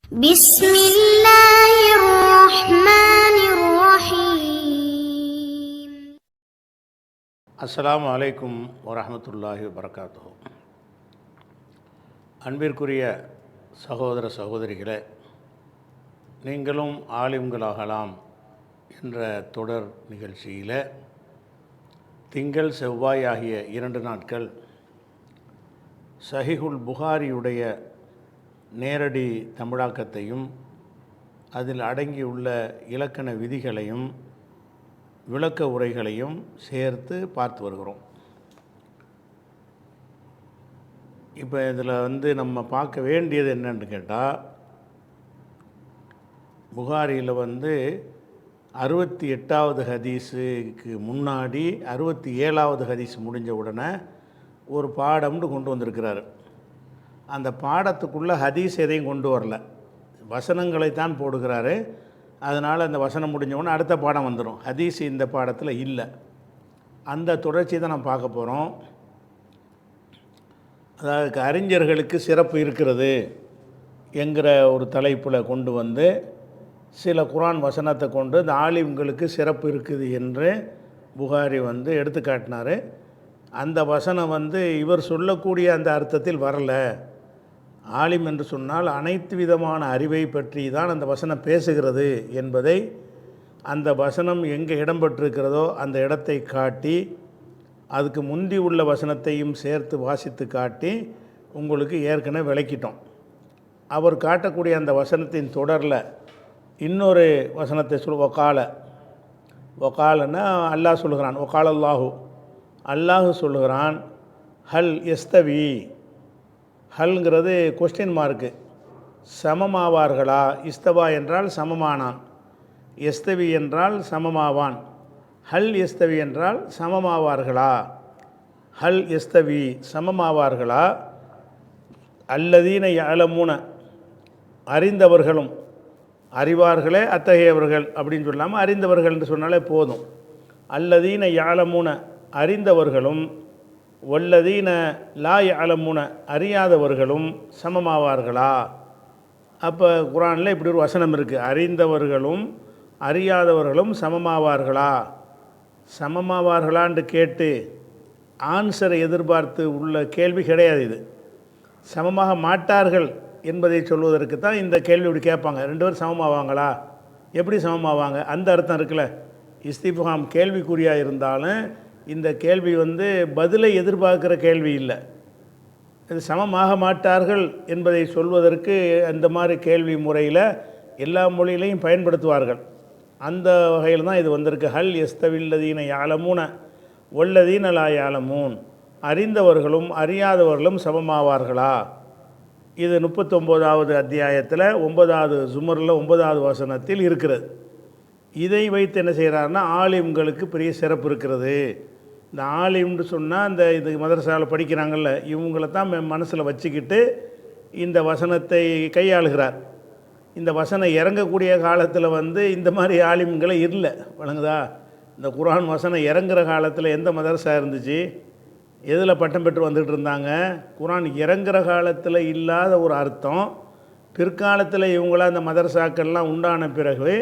بسم الله الرحمن الرحيم. அஸ்ஸலாமு அலைக்கும் வரஹ்மத்துல்லாஹி வபரகாத்துஹு. அன்பிற்குரிய சகோதர சகோதரிகளே, நீங்களும் ஆலிம்களாகலாம் என்ற தொடர் நிகழ்ச்சியில் திங்கள் செவ்வாய் ஆகிய 2 நாட்கள் சஹீஹுல் புகாரியுடைய நேரடி தமிழாக்கத்தையும் அதில் அடங்கியுள்ள இலக்கண விதிகளையும் விளக்க உரைகளையும் சேர்த்து பார்த்து வருகிறோம். இப்போ இதில் நம்ம பார்க்க வேண்டியது என்னன்னு கேட்டால், புகாரியில் 68வது ஹதீஸுக்கு முன்னாடி 67வது ஹதீஸ் முடிஞ்ச உடனே ஒரு பாடம்னு கொண்டு வந்திருக்கிறாரு. அந்த பாடத்துக்குள்ளே ஹதீஸ் எதையும் கொண்டு வரல, வசனங்களை தான் போடுகிறாரு. அதனால் அந்த வசனம் முடிஞ்சவுடனே அடுத்த பாடம் வந்துடும். ஹதீஸ் இந்த பாடத்தில் இல்லை. அந்த தொடர்ச்சி தான் நம்ம பார்க்க போகிறோம். அதாவது அறிஞர்களுக்கு சிறப்பு இருக்கிறது என்கிற ஒரு தலைப்பில் கொண்டு வந்து சில குர்ஆன் வசனத்தை கொண்டு இந்த ஆலிம்களுக்கு சிறப்பு இருக்குது என்று புகாரி எடுத்துக்காட்டினார். அந்த வசனம் இவர் சொல்லக்கூடிய அந்த அர்த்தத்தில் வரல. ஆலிம் என்று சொன்னால் அனைத்து விதமான அறிவை பற்றி தான் அந்த வசனம் பேசுகிறது என்பதை அந்த வசனம் எங்கே இடம்பெற்றிருக்கிறதோ அந்த இடத்தை காட்டி, அதுக்கு முந்தி உள்ள வசனத்தையும் சேர்த்து வாசித்து காட்டி உங்களுக்கு ஏற்கனவே விளக்கிட்டோம். அவர் காட்டக்கூடிய அந்த வசனத்தின் தொடரில் இன்னொரு வசனத்தை ஒகாலன்னா அல்லாஹ் சொல்கிறான், ஒகால் அல்லாஹு சொல்லுகிறான், ஹல் எஸ்தவி. ஹல்ங்கிறது கொஸ்டின் மார்க்கு. சமமாவார்களா? இஸ்தவா என்றால் சமமானான், எஸ்தவி என்றால் சமமாவான். ஹல் எஸ்தவி என்றால் சமமாவார்களா? ஹல் எஸ்தவி சமமாவார்களா? அல்லதீன யஅலமூன அறிந்தவர்களும், அறிவார்களே அத்தகையவர்கள் அப்படின்னு சொல்லாமல் அறிந்தவர்கள் என்று சொன்னாலே போதும். அல்லதீன யஅலமூன அறிந்தவர்களும், வல்லதீன லா யஅலமூன அறியாதவர்களும் சமமாவார்களா? அப்போ குர்ஆனில் இப்படி ஒரு வசனம் இருக்குது, அறிந்தவர்களும் அறியாதவர்களும் சமமாவார்களா? சமமாவார்களான்னு கேட்டு ஆன்சரை எதிர்பார்த்து உள்ள கேள்வி கிடையாது. இது சமமாக மாட்டார்கள் என்பதை சொல்வதற்கு தான் இந்த கேள்வி இப்படி கேட்பாங்க. 2 பேரும் சமமாவாங்களா? எப்படி சமமாவாங்க? அந்த அர்த்தம் இருக்குல்ல. இஸ்திஃபாம் கேள்விக்குறியாக இருந்தாலும் இந்த கேள்வி பதிலை எதிர்பார்க்குற கேள்வி இல்லை. இது சமமாக மாட்டார்கள் என்பதை சொல்வதற்கு அந்த மாதிரி கேள்வி முறையில் எல்லா மொழியிலையும் பயன்படுத்துவார்கள். அந்த வகையில் தான் இது வந்திருக்கு. ஹல் எஸ்தவில்லதீன யஅலமூன வல்லதீன லா யஅலமூன் அறிந்தவர்களும் அறியாதவர்களும் சமமாவார்களா? இது 39வது அத்தியாயத்தில் 9வது ஜுமரில் 9வது வசனத்தில் இருக்கிறது. இதை வைத்து என்ன செய்கிறாருன்னா, ஆலிம்களுக்கு பெரிய சிறப்பு இருக்கிறது. இந்த ஆலிம்னு சொன்னால் இந்த இது மதரசாவில் படிக்கிறாங்கள்ல, இவங்களை தான் மனசில் வச்சுக்கிட்டு இந்த வசனத்தை கையாளுகிறார். இந்த வசனம் இறங்கக்கூடிய காலத்தில் இந்த மாதிரி ஆலிம்களை இல்லை, வழங்குதா? இந்த குர்ஆன் வசனம் இறங்குற காலத்தில் எந்த மதரசா இருந்துச்சு? எதில் பட்டம் பெற்று வந்துட்டு இருந்தாங்க? குர்ஆன் இறங்குற காலத்தில் இல்லாத ஒரு அர்த்தம் பிற்காலத்தில் இவங்களாம் அந்த மதரசாக்கள்லாம் உண்டான பிறகு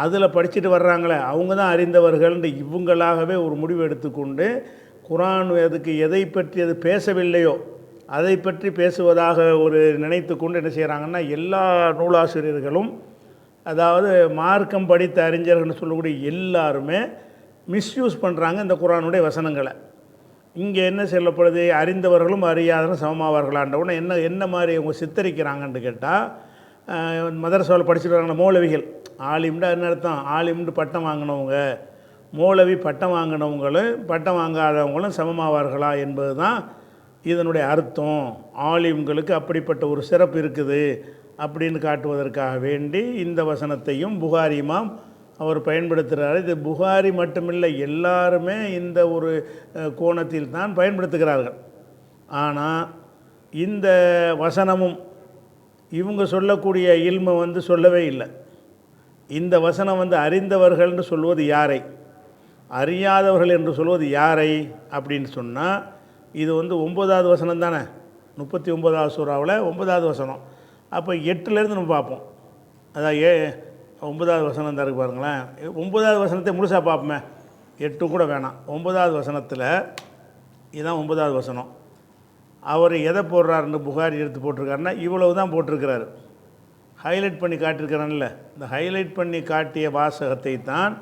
அதில் படிச்சுட்டு வர்றாங்களே, அவங்க தான் அறிந்தவர்கள்ன்ற இவங்களாகவே ஒரு முடிவு எடுத்துக்கொண்டு குர்ஆன் அதுக்கு எதை பற்றி அது பேசவில்லையோ அதை பற்றி பேசுவதாக ஒரு நினைத்து கொண்டு என்ன செய்கிறாங்கன்னா, எல்லா நூலாசிரியர்களும், அதாவது மார்க்கம் படித்த அறிஞர்கள்னு சொல்லக்கூடிய எல்லாருமே மிஸ்யூஸ் பண்ணுறாங்க இந்த குர்ஆனுடைய வசனங்களை. இங்கே என்ன சொல்லப்படுது? அறிந்தவர்களும் அறியாதவர்களும் சமமாவார்களான்றவுடனே என்ன மாதிரி அவங்க சித்தரிக்கிறாங்கன்னு கேட்டால், மதரசாவில் படிச்சுட்டு வராங்க மௌலவிகள். ஆலிம்னா என்ன அர்த்தம்? ஆலிம்னு பட்டம் வாங்கினவங்க, மௌலவி பட்டம் வாங்கினவங்களும் பட்டம் வாங்காதவங்களும் சமமாவார்களா என்பது தான் இதனுடைய அர்த்தம். ஆலிம்களுக்கு அப்படிப்பட்ட ஒரு சிறப்பு இருக்குது அப்படின்னு காட்டுவதற்காக வேண்டி இந்த வசனத்தையும் புகாரி இமாம் அவர் பயன்படுத்துகிறார். இது புகாரி மட்டுமில்லை, எல்லாருமே இந்த ஒரு கோணத்தில் தான் பயன்படுத்துகிறார்கள். ஆனால் இந்த வசனமும் இவங்க சொல்லக்கூடிய இல்மை சொல்லவே இல்லை. இந்த வசனம் அறிந்தவர்கள்னு சொல்வது யாரை, அறியாதவர்கள் என்று சொல்வது யாரை அப்படின்னு சொன்னால், இது 9வது வசனம் தானே, 39வது சூறாவில் 9வது வசனம். அப்போ 8லேருந்து நம்ம பார்ப்போம். அதான் 9வது வசனம் தான் இருக்குது பாருங்களேன். 9வது வசனத்தை முழுசாக பார்ப்போமே, 8 கூட வேணாம். 9வது வசனத்தில் இதுதான் 9வது வசனம். அவர் எதை போடுறாருன்னு புகாரி எடுத்து போட்டிருக்காருன்னா இவ்வளவு தான் போட்டிருக்கிறாரு. ஹைலைட் பண்ணி காட்டியிருக்கிறான்ல, இந்த ஹைலைட் பண்ணி காட்டிய வாசகத்தை தான்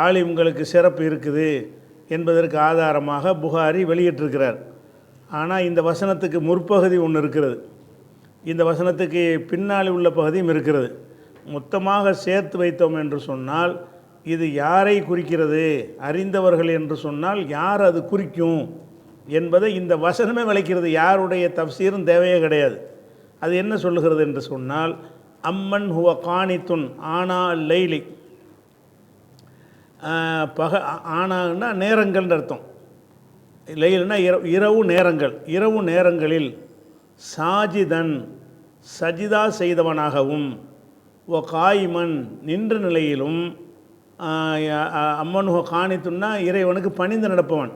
ஆலிம்களுக்கு சிறப்பு இருக்குது என்பதற்கு ஆதாரமாக புகாரி வெளியிட்டிருக்கிறார். ஆனால் இந்த வசனத்துக்கு முற்பகுதி ஒன்று இருக்கிறது, இந்த வசனத்துக்கு பின்னால் உள்ள பகுதியும் இருக்கிறது. மொத்தமாக சேர்த்து வைத்தோம் என்று சொன்னால் இது யாரை குறிக்கிறது, அறிந்தவர்கள் என்று சொன்னால் யார் அது குறிக்கும் என்பதை இந்த வசனமே விளக்கிறது. யாருடைய தஃப்சீரும் தேவையே கிடையாது. அது என்ன சொல்லுகிறது என்று சொன்னால், அம்மன் ஹுவ காணித்துன் ஆனா லைலி, ஆனான்னா நேரங்கள்னு அர்த்தம். லைலுன்னா இரவு நேரங்கள், இரவு நேரங்களில் சாஜிதன் சஜிதா செய்தவனாகவும், ஓ காயிமன் நின்ற நிலையிலும், அம்மன் ஹுவ காணித்துன்னா இறைவனுக்கு பணிந்து நடப்பவன்.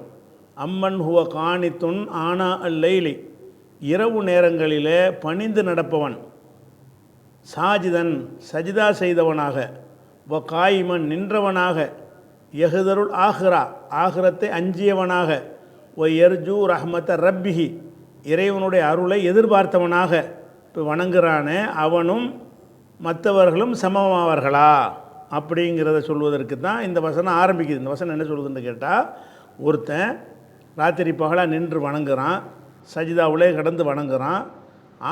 அம்மன் ஹுவ காணித்துன் ஆனா லைலி இரவு நேரங்களிலே பணிந்து நடப்பவன், சாஜிதன் சஜிதா செய்தவனாக, வ காயிமன் நின்றவனாக, யஹ்தருல் ஆஹிரா ஆஹிரத்தை அஞ்சியவனாக, ஒ எர்ஜூ ரஹ்மத்த ரப்பிஹி இறைவனுடைய அருளை எதிர்பார்த்தவனாக இப்போ வணங்குறானே அவனும் மற்றவர்களும் சமமாவார்களா அப்படிங்கிறத சொல்வதற்கு தான் இந்த வசனம் ஆரம்பிக்குது. இந்த வசனம் என்ன சொல்லுதுன்னு கேட்டால், ஒருத்தன் ராத்திரி பகலாக நின்று வணங்குறான், சஜிதாவுலே கடந்து வணங்குறான்,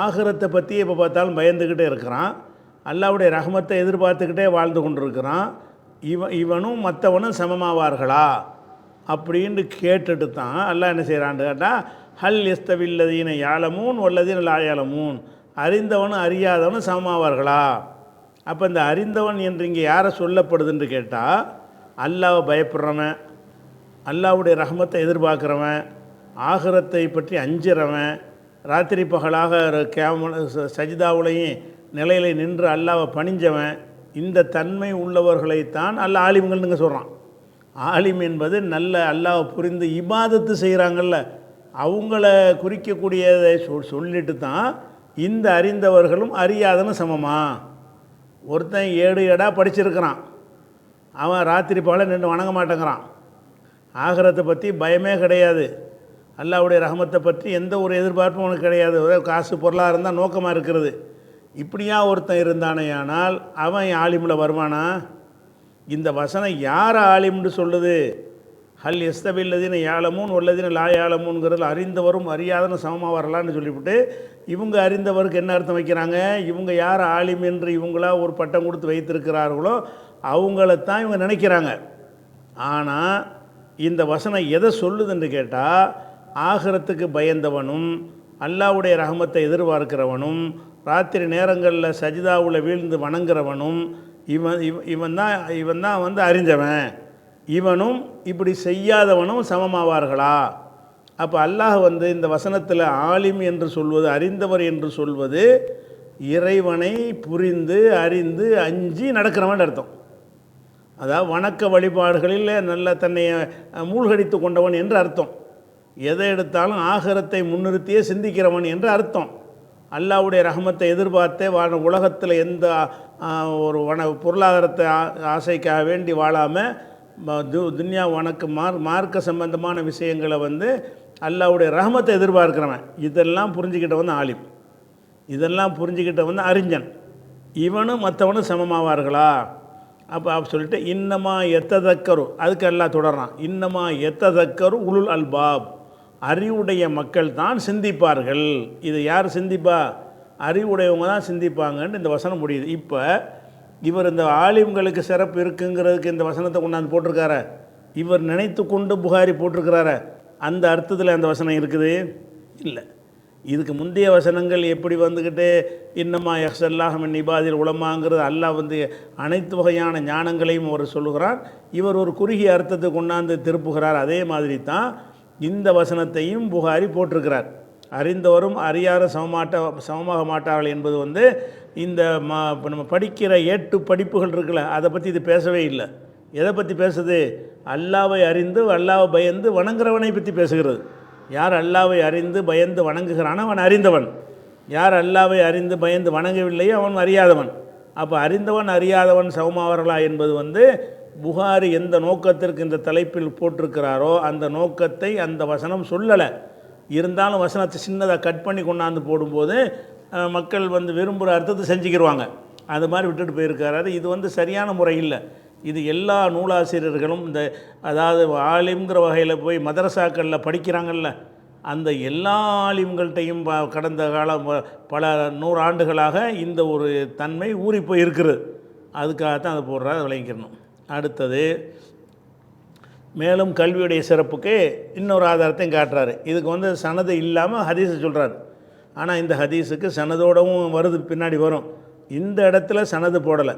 ஆகிரத்தை பற்றி எப்போ பார்த்தாலும் பயந்துக்கிட்டே இருக்கிறான், அல்லாவுடைய ரஹ்மத்தை எதிர்பார்த்துக்கிட்டே வாழ்ந்து கொண்டிருக்கிறான், இவனும் மற்றவனும் சமமாவார்களா அப்படின்னு கேட்டுட்டு தான் அல்லாஹ் என்ன செய்கிறான்னு கேட்டால், ஹல் எஸ்தவில்லதீன யாலமூன் வல்லதீன லா யாலமூன் அறிந்தவனும் அறியாதவனும் சமமாவார்களா. அப்போ இந்த அறிந்தவன் என்று இங்கே யாரை சொல்லப்படுதுன்னு கேட்டால், அல்லாவை பயப்படுறவன், அல்லாவுடைய ரஹ்மத்தை எதிர்பார்க்குறவன், ஆகிரத்தை பற்றி அஞ்சுறவன், ராத்திரி பகலாக சஜிதாவுலையும் நிலையில நின்று அல்லாவை பணிஞ்சவன், இந்த தன்மை உள்ளவர்களைத்தான் அல்லாஹ் ஆலிம்கள்னுங்க சொல்கிறான். ஆலிம் என்பது நல்ல அல்லாவை புரிந்து இபாதத்து செய்கிறாங்கள்ல அவங்கள குறிக்கக்கூடியதை சொல்லிட்டு தான் இந்த அறிந்தவர்களும் அறியாதனும் சமமா. ஒருத்தன் 7 ஏடா படிச்சிருக்கிறான், அவன் ராத்திரி பகல நின்று வணங்க மாட்டேங்கிறான், ஆகிரத்தை பற்றி பயமே கிடையாது, அல்லாவுடைய ரஹமத்தை பற்றி எந்த ஒரு எதிர்பார்ப்பும் அவனுக்கு கிடையாது, ஒரே காசு பொருளாக இருந்தால் நோக்கமாக இருக்கிறது. இப்படியா ஒருத்தன் இருந்தானேயானால் அவன் ஆலிமில் வருவானா? இந்த வசனம் யார் ஆலிம்னு சொல்லுது? ஹல் எஸ்தவில்லதீன யாலமூன் வல்லதீன லா யாலமூன்ங்கிறது அறிந்தவரும் அறியாதனும் சமமாக வரலான்னு சொல்லிவிட்டு இவங்க அறிந்தவருக்கு என்ன அர்த்தம் வைக்கிறாங்க? இவங்க யார் ஆலிம் என்று இவங்களா ஒரு பட்டம் கொடுத்து வைத்திருக்கிறார்களோ அவங்களத்தான் இவங்க நினைக்கிறாங்க. ஆனால் இந்த வசனம் எதை சொல்லுதுன்னு கேட்டால், ஆகிரத்துக்கு பயந்தவனும் அல்லாவுடைய ரஹமத்தை எதிர்பார்க்கிறவனும் ராத்திரி நேரங்களில் சஜிதாவில் வீழ்ந்து வணங்குறவனும் இவன் தான் வந்து அறிஞ்சவன், இவனும் இப்படி செய்யாதவனும் சமமாவார்களா? அப்போ அல்லாஹ் வந்து இந்த வசனத்தில் ஆலிம் என்று சொல்வது, அறிந்தவர் என்று சொல்வது இறைவனை புரிந்து அறிந்து அஞ்சி நடக்கிறவன் அர்த்தம். அதாவது வணக்க வழிபாடுகளில் நல்ல தன்னை மூழ்கடித்து கொண்டவன் என்று அர்த்தம். எதை எடுத்தாலும் ஆகிரத்தை முன்னிறுத்தியே சிந்திக்கிறவன் என்று அர்த்தம். அல்லாவுடைய ரஹமத்தை எதிர்பார்த்தே உலகத்தில் எந்த ஒரு பொருளாதாரத்தை ஆசைக்காக வேண்டி வாழாமல் துன்யா மார்க்க சம்பந்தமான விஷயங்களை வந்து அல்லாவுடைய ரஹமத்தை எதிர்பார்க்கிறவன், இதெல்லாம் புரிஞ்சுக்கிட்டவன் ஆலிம், இதெல்லாம் புரிஞ்சுக்கிட்டவன் அறிஞன், இவனும் மற்றவனும் சமமாவார்களா? அப்போ சொல்லிட்டு இன்னமா எத்ததக்கரு, அதுக்கு எல்லாம் தொடர்றான், இன்னமா எத்ததக்கரு உலுல் அல்பாப், அறிவுடைய மக்கள் தான் சிந்திப்பார்கள். இது யார் சிந்திப்பா? அறிவுடையவங்க தான் சிந்திப்பாங்கன்னு இந்த வசனம் முடியுது. இப்போ இவர் இந்த ஆலிம்களுக்கு சிறப்பு இருக்குங்கிறதுக்கு இந்த வசனத்தை கொண்டாந்து போட்டிருக்காரு, இவர் நினைத்து கொண்டு புகாரி போட்டிருக்கிறார, அந்த அர்த்தத்தில் அந்த வசனம் இருக்குது இல்லை. இதுக்கு முந்தைய வசனங்கள் எப்படி வந்துக்கிட்டு இன்னமா யஹ்சல்லாஹமின் இபாதில் உலமாங்கிறது அல்லாஹ் வந்து அனைத்து வகையான ஞானங்களையும் அவர் சொல்லுகிறார், இவர் ஒரு குறுகிய அர்த்தத்தை கொண்டாந்து திருப்புகிறார். அதே மாதிரி தான் இந்த வசனத்தையும் புகாரி போட்டிருக்கிறார். அறிந்தவரும் அறியாத சமமாக மாட்டார்கள் என்பது வந்து இந்த இப்போ நம்ம படிக்கிற 8 படிப்புகள் இருக்குல்ல, அதை பற்றி இது பேசவே இல்லை. எதை பற்றி பேசுது? அல்லாவை அறிந்து அல்லாவை பயந்து வணங்குறவனை பற்றி பேசுகிறது. யார் அல்லாவை அறிந்து பயந்து வணங்குகிறானோ அவன் அறிந்தவன். யார் அல்லாவை அறிந்து பயந்து வணங்கவில்லையோ அவன் அறியாதவன். அப்போ அறிந்தவன் அறியாதவன் சமமாவர்களா என்பது புகாரி எந்த நோக்கத்திற்கு இந்த தலைப்பில் போட்டிருக்கிறாரோ அந்த நோக்கத்தை அந்த வசனம் சொல்லலை. இருந்தாலும் வசனத்தை சின்னதாக கட் பண்ணி கொண்டாந்து போடும்போது மக்கள் விரும்புகிற அர்த்தத்தை செஞ்சுக்கிடுவாங்க. அது மாதிரி விட்டுட்டு போயிருக்கிறாரு. இது சரியான முறை இல்லை. இது எல்லா நூலாசிரியர்களும் அதாவது ஆலிம்ங்கிற வகையில் போய் மதரசாக்களில் படிக்கிறாங்கல்ல, அந்த எல்லா ஆலிம்கள்கிட்டையும் கடந்த காலம் பல 100 ஆண்டுகளாக இந்த ஒரு தன்மை ஊறி போய் இருக்குது. அதுக்காகத்தான் அதை போடுறாரு, விளங்கிக்கணும். அடுத்தது, மேலும் கல்வியுடைய சிறப்புக்கு இன்னொரு ஆதாரத்தையும் காட்டுறாரு. இதுக்கு சனது இல்லாமல் ஹதீஸை சொல்கிறார். ஆனால் இந்த ஹதீஸுக்கு சனதோடவும் வருது, பின்னாடி வரும். இந்த இடத்துல சனது போடலை.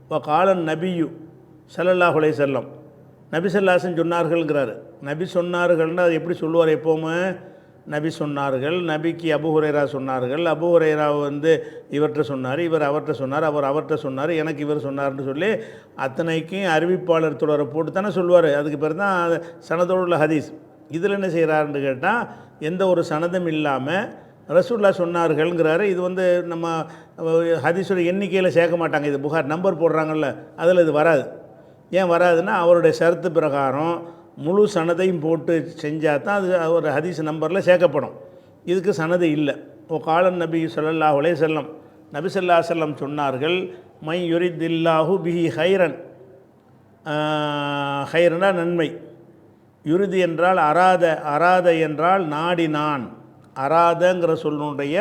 இப்போ காலன் நபியு ஸல்லல்லாஹு அலைஹி வஸல்லம், நபி ஸல்லல்லாஹு சொன்னார்கள்ங்கிறாரு. நபி சொன்னார்கள்னால் அது எப்படி சொல்லுவார்? எப்போவுமே நபி சொன்னார்கள், நபிக்கு அபூ ஹுரைரா சொன்னார்கள், அபூ ஹுரைரா இவர்கிட்ட சொன்னார், இவர் அவர்கிட்ட சொன்னார், அவர் அவர்கிட்ட சொன்னார், எனக்கு இவர் சொன்னார்னு சொல்லி அத்தனைக்கும் அறிவிப்பாளர் தொடரை போட்டு தானே சொல்லுவார். அதுக்கு பேர் தான் சனதோடு உள்ள ஹதீஸ். இதில் என்ன செய்கிறாருன்னு கேட்டால் எந்த ஒரு சனதும் இல்லாமல் ரசூலுல்லாஹ் சொன்னார்கள்ங்கிறாரு. இது நம்ம ஹதீஸோட எண்ணிக்கையில் சேர்க்க மாட்டாங்க. இது புகார் நம்பர் போடுறாங்கல்ல, அதில் இது வராது. ஏன் வராதுன்னா அவருடைய ஷரத்து பிரகாரம் முழு சனதையும் போட்டு செஞ்சால் தான் அது ஒரு ஹதீஸ் நம்பரில் சேர்க்கப்படும். இதுக்கு சனது இல்லை. ஓ காலன் நபி ஸல்லல்லாஹு அலைஹி வஸல்லம், நபி ஸல்லல்லாஹு அலைஹி வஸல்லம் சொன்னார்கள், மை யுரிதில்லாஹு பிஹி ஹைரன், ஹைரனா நன்மை, யுரிதி என்றால் அராத, அராத என்றால் நாடினான். அராதங்கிற சொல்லுடைய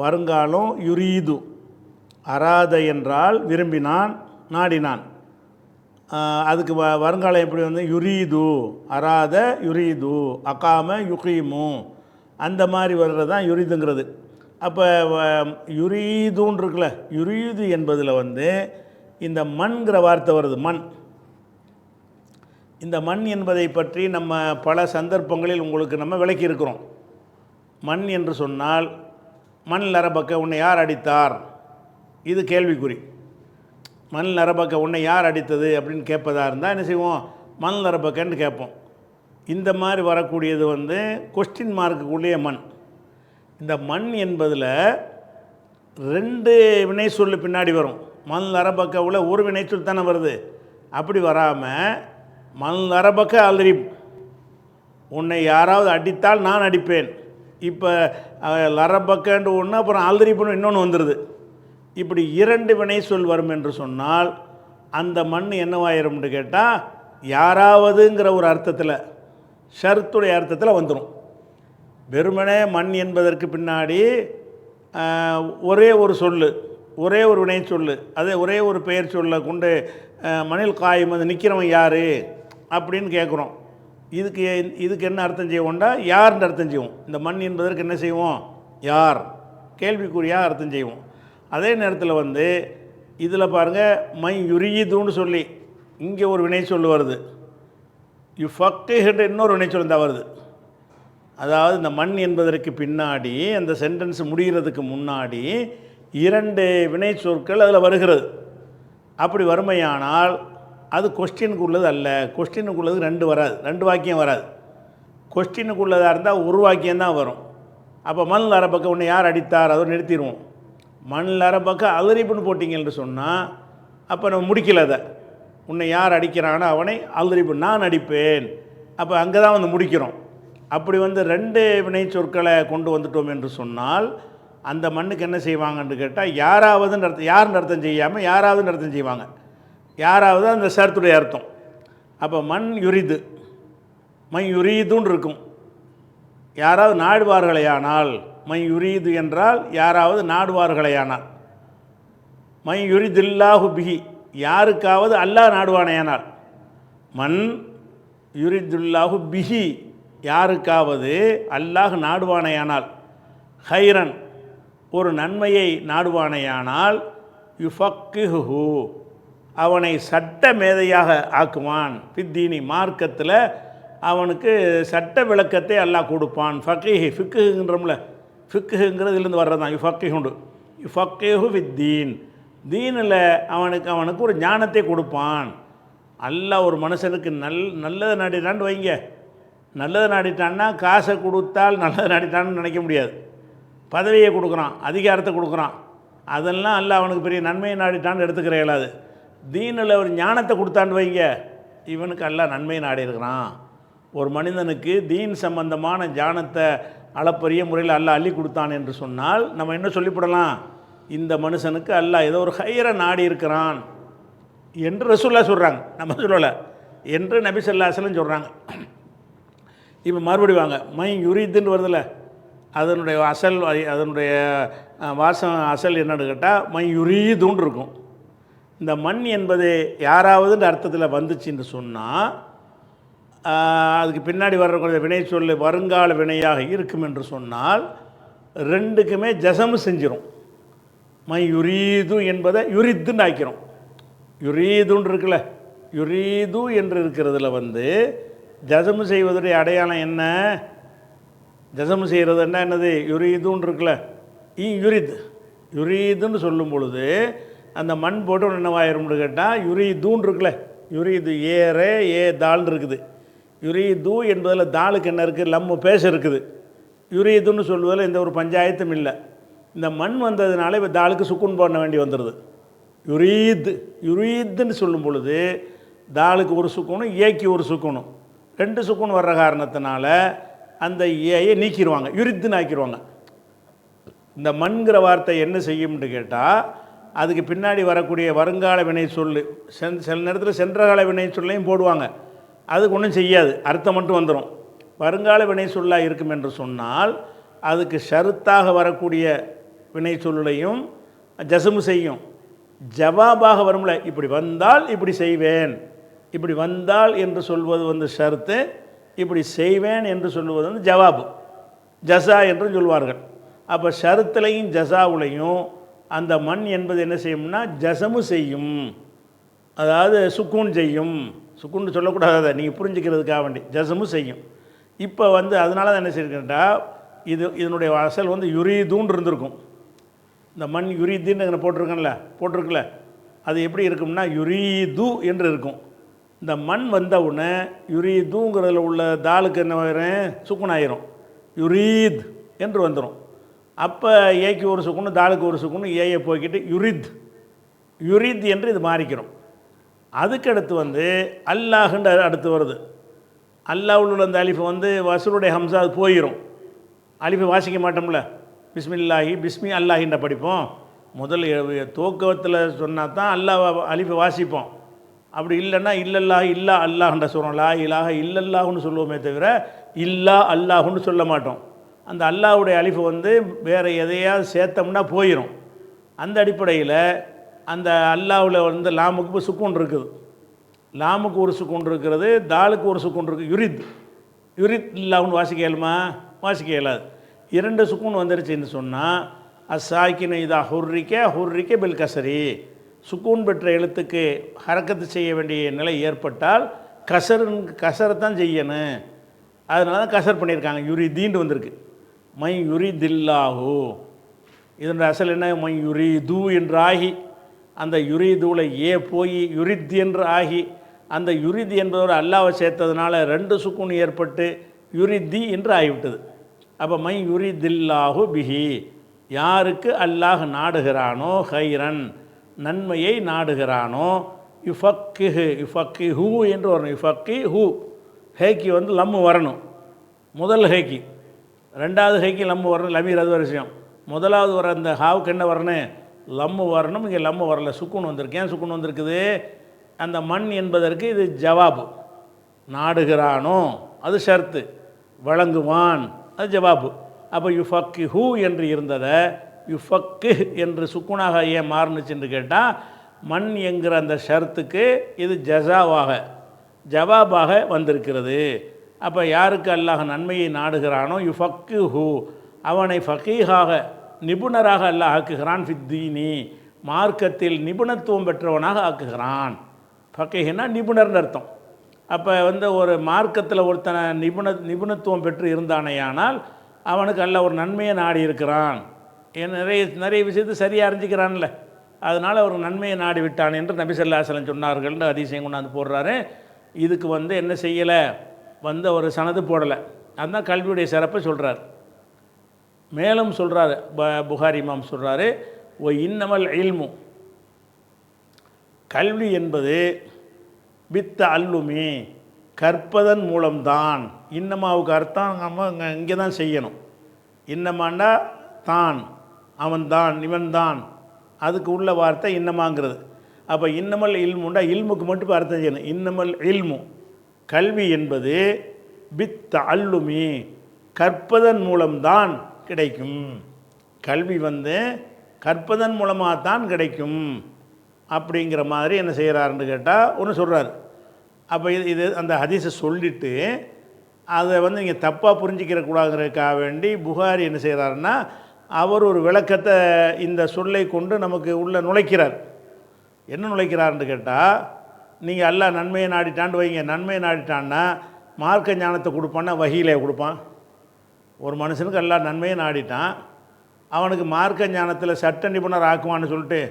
வருங்காலம் யுரீது. அராத என்றால் விரும்பினான், நாடினான். அதுக்கு வருங்காலம் எப்படி யுரீது, அராத யுரீது, அகாம யுகீமு, அந்த மாதிரி வர்றது தான் யுரீதுங்கிறது. அப்போ யுரீதுன்னு இருக்குல்ல, யுரீது என்பதில் இந்த மண்கிற வார்த்தை வருது. மண். இந்த மண் என்பதை பற்றி நம்ம பல சந்தர்ப்பங்களில் உங்களுக்கு நம்ம விளக்கியிருக்கிறோம். மண் என்று சொன்னால் மண் நரபக்க உன்னை யார் அடித்தார், இது கேள்விக்குறி. மண் நரபக்க உன்னை யார் அடித்தது அப்படின்னு கேட்பதாக இருந்தால் என்ன செய்வோம்? மண் நரபக்கன்னு கேட்போம். இந்த மாதிரி வரக்கூடியது கொஸ்டின் மார்க்குள்ளே மண். இந்த மண் என்பதில் 2 வினை சொல்லு பின்னாடி வரும். மண் நரபக்க உள்ள ஒரு வினை சொல் தானே வருது. அப்படி வராமல் மண் நரபக்க அல்ரிப், உன்னை யாராவது அடித்தால் நான் அடிப்பேன். இப்போ லரபக்கன்று ஒன்று, அப்புறம் அல்ரிப்புன்னு இன்னொன்று வந்துடுது. இப்படி 2 வினை சொல் வரும் என்று சொன்னால் அந்த மண் என்னவாயிரும்னு கேட்டால் யாராவதுங்கிற ஒரு அர்த்தத்தில், ஷர்த்துடைய அர்த்தத்தில் வந்துடும். வெறுமனே மண் என்பதற்கு பின்னாடி ஒரே ஒரு சொல்லு, ஒரே ஒரு வினை சொல்லு, அதே ஒரே ஒரு பெயர் சொல்ல கொண்டு மணில் காயும் நிற்கிறவன் யார் அப்படின்னு கேட்குறோம். இதுக்கு என்ன அர்த்தம் செய்வோம்டா, யார்னு அர்த்தம் செய்வோம். இந்த மண் என்பதற்கு என்ன செய்வோம்? யார், கேள்விக்குறியாக அர்த்தம் செய்வோம். அதே நேரத்தில் இதில் பாருங்கள், மை யுரீதுன்னு சொல்லி இங்கே ஒரு வினை சொல்லு வருது. யுஃபக்கிஹ்ன்ற இன்னொரு வினை சொல்லு தான் வருது. அதாவது இந்த மண் என்பதற்கு பின்னாடி அந்த சென்டென்ஸ் முடிகிறதுக்கு முன்னாடி 2 வினை சொற்கள் அதில் வருகிறது. அப்படி வறுமையானால் அது கொஸ்டினுக்கு உள்ளது அல்ல. கொஸ்டினுக்கு உள்ளது 2 வராது, 2 வாக்கியம் வராது. கொஸ்டினுக்கு உள்ளதாக இருந்தால் ஒரு வாக்கியம்தான் வரும். அப்போ மண் அரபக்க உன்னை யார் அடித்தார், அதோடு நிறுத்திடுவோம். மண் அரபக்க அல்ரிப்புன்னு போட்டிங்க என்று சொன்னால் அப்போ நம்ம முடிக்கல. அதை உன்னை யார் அடிக்கிறானோ அவனை அல்ரிப்பு, நான் அடிப்பேன். அப்போ அங்கே தான் முடிக்கிறோம். அப்படி 2 வினை சொற்களை கொண்டு வந்துட்டோம் என்று சொன்னால் அந்த மண்ணுக்கு என்ன செய்வாங்கன்னு கேட்டால் யாராவதுன்னு அர்த்தம், யாருன்னு அர்த்தம் செய்யாமல் யாராவதுன்னு அர்த்தம் செய்வாங்க. யாராவது அந்த ஷர்த்துடைய அர்த்தம். அப்போ மண் யுரிது, மை யுரீதுன்னு இருக்கும். யாராவது நாடுவார்களையானால், மை யுரீது என்றால் யாராவது நாடுவார்களையானால். மை யுரிதில்லாஹு பிஹி, யாருக்காவது அல்லாஹ் நாடுவானையானால். மண் யுரிதுல்லாஹு பிஹி, யாருக்காவது அல்லாஹ் நாடுவானையானால். ஹைரன், ஒரு நன்மையை நாடுவானையானால். யுஃபக்கிஹு, அவனை சட்ட மேதையாக ஆக்குவான். பித்தீனி, மார்க்கத்தில் அவனுக்கு சட்ட விளக்கத்தை அல்லாஹ் கொடுப்பான். ஃபக்கீஹ், ஃபிக்குங்கிறோம்ல, ஃபிக்குங்கிறதுலேருந்து வர்றதான் யுஃபக்கிஹுண்டு. யுஃபக்கிஹு வித்தீன், தீனில் அவனுக்கு ஒரு ஞானத்தை கொடுப்பான். அல்லாஹ் ஒரு மனுஷனுக்கு நல்லதை நாடிட்டான்னு வைங்க. நல்லதை நாடிட்டான்னா காசை கொடுத்தால் நல்லதை நாடிட்டான்னு நினைக்க முடியாது. பதவியை கொடுக்குறான், அதிகாரத்தை கொடுக்குறான், அதெல்லாம் அல்லாஹ் அவனுக்கு பெரிய நன்மையை நாடிட்டான்னு எடுத்துக்கிற இயலாது. தீனில் ஒரு ஞானத்தை கொடுத்தான்னு வைங்க, இவனுக்கு அல்லாஹ் நன்மையை நாடி இருக்கிறான். ஒரு மனிதனுக்கு தீன் சம்பந்தமான ஞானத்தை அளப்பரிய முறையில் அல்லாஹ் அள்ளி கொடுத்தான் என்று சொன்னால் நம்ம என்ன சொல்லிவிடலாம், இந்த மனுஷனுக்கு அல்லாஹ் ஏதோ ஒரு ஹைரை நாடி இருக்கிறான் என்று ரசூலுல்லாஹ் சொல்கிறாங்க, நம்ம சொல்லலை என்று நபி ஸல்லல்லாஹு அலைஹி வஸல்லம் சொல்கிறாங்க. இப்போ மறுபடி வாங்க, மை யுரீதுன்னு வருதில்ல, அதனுடைய அசல் அதனுடைய வாசம் அசல் என்னன்னு கேட்டால் மை யுரீதுன்னு இருக்கும். இந்த மண் என்பது யாராவதுன்ற அர்த்தத்தில் வந்துச்சுன்னு சொன்னால் அதுக்கு பின்னாடி வர்ற வினை சொல்லு வருங்கால வினையாக இருக்கும் என்று சொன்னால் ரெண்டுக்குமே ஜசமு செஞ்சிடும். மை யுரீது என்பதை யுரித்துன்னு ஆக்கிறோம். யுரீதுன்னு இருக்குல்ல, யுரீது என்று இருக்கிறதுல ஜசமு செய்வதுடைய அடையாளம் என்ன? ஜசமு செய்கிறது என்னது? யுரீதுன்னு இருக்குல்ல, யுரித் யுரீதுன்னு சொல்லும் பொழுது அந்த மண் போட்டு என்னவாயிரும்னு கேட்டால் யுரீதுன்னு இருக்குல்ல, யுரீது ஏரே ஏ தாள்னு இருக்குது. யுரீது என்பதில் தாளுக்கு என்ன இருக்குது? லம்மு பேச இருக்குது. யுரீதுன்னு சொல்வதில் எந்த ஒரு பஞ்சாயத்தும் இல்லை. இந்த மண் வந்ததுனால இப்போ தாளுக்கு சுக்குன் பண்ண வேண்டி வந்துடுது. யுரீதுன்னு சொல்லும் பொழுது தாளுக்கு ஒரு சுக்குனும் ஏக்கு ஒரு சுக்குனும், ரெண்டு சுக்குன் வர்ற காரணத்தினால அந்த ஏயை நீக்கிடுவாங்க, யுரித்துன்னு ஆக்கிடுவாங்க. இந்த மண்கிற வார்த்தை என்ன செய்யும்னு கேட்டால் அதுக்கு பின்னாடி வரக்கூடிய வருங்கால வினை சொல்லு, சில நேரத்தில் சென்ற கால வினை சொல்லையும் போடுவாங்க, அதுக்கு ஒன்றும் செய்யாது, அர்த்தம் மட்டும் வந்துடும். வருங்கால வினை சொல்லாக இருக்கும் என்று சொன்னால் அதுக்கு ஷருத்தாக வரக்கூடிய வினை சொல்லையும் ஜசமு செய்யும். ஜவாபாக வரும்ல, இப்படி வந்தால் இப்படி செய்வேன், இப்படி வந்தால் என்று சொல்வது ஷருத்து, இப்படி செய்வேன் என்று சொல்லுவது ஜவாபு, ஜஸா என்று சொல்வார்கள். அப்போ ஷருத்துலையும் ஜஸாவுலையும் அந்த மண் என்பது என்ன செய்யும்னா ஜசமு செய்யும், அதாவது சுக்கூன் செய்யும். சுக்கூன்னு சொல்லக்கூடாது, நீங்கள் புரிஞ்சுக்கிறதுக்காக வேண்டி ஜசமு செய்யும். இப்போ அதனால தான் என்ன செய்யிருக்கேன்டா, இதனுடைய அசல் யுரீதுன்னு இருந்திருக்கும். இந்த மண் யுரீதுன்னு போட்டிருக்குல்ல, அது எப்படி இருக்கும்னா யுரீது என்று இருக்கும். இந்த மண் வந்தவுடனே யுரீதுங்கிறதுல உள்ள தாளுக்கு என்ன ஆயிரும்? சுக்குன் ஆயிரும், யுரீத் என்று வந்துடும். அப்போ ஏக்கு ஒரு சுக்குன்னு தாளுக்கு ஒரு சுக்குன்னு ஏயை போய்கிட்டு யுரித் என்று இது மாறிக்கிறோம். அதுக்கடுத்து அல்லாஹுன்ற அடுத்து வருது. அல்லாஹ்வுள்ள உள்ள அந்த அலிஃபு வசூலுடைய ஹம்சா அது போயிடும். அலிஃபை வாசிக்க மாட்டோம்ல, பிஸ்மில்லாஹி பிஸ்மி அல்லாஹின்ற படிப்போம். முதல் துவக்கத்தில் சொன்னால் தான் அல்லாஹ் அலிஃபை வாசிப்போம். அப்படி இல்லைன்னா இல்லல்லாஹ் இல்லா அல்லாஹ்ன்ற சொல்கிறோம். லா இலாஹ இல்லல்லாஹுன்னு சொல்லுவோமே தவிர இல்லா அல்லாஹுன்னு சொல்ல மாட்டோம். அந்த அல்லாஹ்வுடைய அலிஃபு வேறு எதையாவது சேர்த்தோம்னா போயிடும். அந்த அடிப்படையில் அந்த அல்லாஹ்வில் லாமுக்கு சுக்கூன் இருக்குது, லாமுக்கு ஒரு சுக்கூன் இருக்கிறது, தாலுக்கு ஒரு சுக்கூன் இருக்குது. யுரித் இல்லாஹுன்னு வாசிக்க இயலுமா? வாசிக்க இயலாது. இரண்டு சுக்கூன் வந்துருச்சுன்னு சொன்னால் அசாக்கின இதா ஹுர்ரிக்க பில் கசரி, சுக்கூன் பெற்ற எழுத்துக்கு ஹரக்கத்து செய்ய வேண்டிய நிலை ஏற்பட்டால் கசரைத்தான் செய்யணும். அதனால தான் கசர் பண்ணியிருக்காங்க. யுரிதீன்னு வந்திருக்கு. மை யுரிதில்லாஹு, இதனுடைய அசல் என்ன? மை யுரிது என்று ஆகி அந்த யுரிதுவில் ஏ போய் யுரித் என்று ஆகி அந்த யுரித் என்பதோடு அல்லாவை சேர்த்ததுனால ரெண்டு சுக்கூன் ஏற்பட்டு யுரிதி என்று ஆகிவிட்டது. அப்போ மை யுரிதில்லாஹு பிஹி, யாருக்கு அல்லாஹ் நாடுகிறானோ ஹைரன் நன்மையை நாடுகிறானோ, யுஃபக்கிஹு என்று வரணும். யுஃபக்கிஹு ஹேக்கி லம்மு வரணும். முதல் ஹேக்கி, ரெண்டாவது ஹேக்கி லம்மு வரணும். லமீர் அது ஒரு விஷயம். முதலாவது வர அந்த ஹாவுக்கு என்ன வரணும்? லம்மு வரணும். இங்கே லம்மு வரல, சுக்குன் வந்திருக்கு. ஏன் சுக்குன் வந்திருக்குது? அந்த மண் என்பதற்கு இது ஜவாபு. நாடுகிறானோ அது ஷர்த்து, வழங்குவான் அது ஜவாபு. அப்போ யுஃபக்கிஹு என்று இருந்ததை யுஃபக்கு என்று சுக்குனாக ஏன் மாறுனுச்சுன்னு கேட்டால் மண் என்கிற அந்த ஷர்த்துக்கு இது ஜவாபாக வந்திருக்கிறது. அப்போ யாருக்கு அல்லாஹ் நன்மையை நாடுகிறானோ யுஃபக்கிஹு, அவனை ஃபகீஹாக நிபுணராக அல்லாஹ் ஆக்குகிறான். ஃபித்தீனி, மார்க்கத்தில் நிபுணத்துவம் பெற்றவனாக ஆக்குகிறான். ஃபகீஹ்னா நிபுணர்னு அர்த்தம். அப்போ ஒரு மார்க்கத்தில் ஒருத்தனை நிபுணத்துவம் பெற்று இருந்தானேயானால் அவனுக்கு அல்லாஹ் ஒரு நன்மையை நாடி இருக்கிறான். நிறைய விஷயத்தை சரியாக அறிஞ்சிக்கிறான்ல, அதனால் ஒரு நன்மையை நாடி விட்டான் என்று நபி ஸல்லல்லாஹு அலைஹி வஸல்லம் சொன்னார்கள்னு அதிசயம் கொண்டாந்து போடுறாரு. இதுக்கு என்ன செய்யலை? ஒரு சனது போடலை. அதுதான் கல்வியுடைய சிறப்பை சொல்கிறார். மேலும் சொல்கிறாரு புகாரி இமாம் சொல்கிறாரு, ஓ இன்னமல் இல்மு, கல்வி என்பது பித்த அல்லுமி, கற்பதன் மூலம்தான். இன்னமாவுக்கு அர்த்தம் நம்ம இங்கே தான் செய்யணும். இன்னமாண்டா தான், அவன்தான், இவன்தான், அதுக்கு உள்ள வார்த்தை இன்னமாங்கிறது. அப்போ இன்னமல் இல்முண்டா இல்முக்கு மட்டும் அர்த்தம் செய்யணும். இன்னமல் இல்மு, கல்வி என்பது பித்த அல்லுமி, கற்பதன் மூலம்தான் கிடைக்கும். கல்வி கற்பதன் மூலமாக தான் கிடைக்கும் அப்படிங்கிற மாதிரி என்ன செய்கிறாருன்னு கேட்டால் ஒன்று சொல்கிறார். அப்போ இது அந்த ஹதீஸை சொல்லிவிட்டு அதை நீங்கள் தப்பாக புரிஞ்சிக்கிறக்கூடாதுங்கிறதுக்காக வேண்டி புகாரி என்ன செய்கிறாருன்னா, அவர் ஒரு விளக்கத்தை இந்த சொல்லை கொண்டு நமக்கு உள்ளே நுழைக்கிறார். என்ன நுழைக்கிறாருன்னு கேட்டால், நீங்கள் அல்லாஹ் நன்மையை நாடிட்டான்னு வைங்க, நன்மையை நாடிட்டான்னா மார்க்க ஞானத்தை கொடுப்பான்னா வஹீலே கொடுப்பான். ஒரு மனுஷனுக்கு அல்லாஹ் நன்மையை நாடிட்டான், அவனுக்கு மார்க்க ஞானத்தில் சட்ட நிபுணர் ஆக்குவான்னு சொல்லிட்டு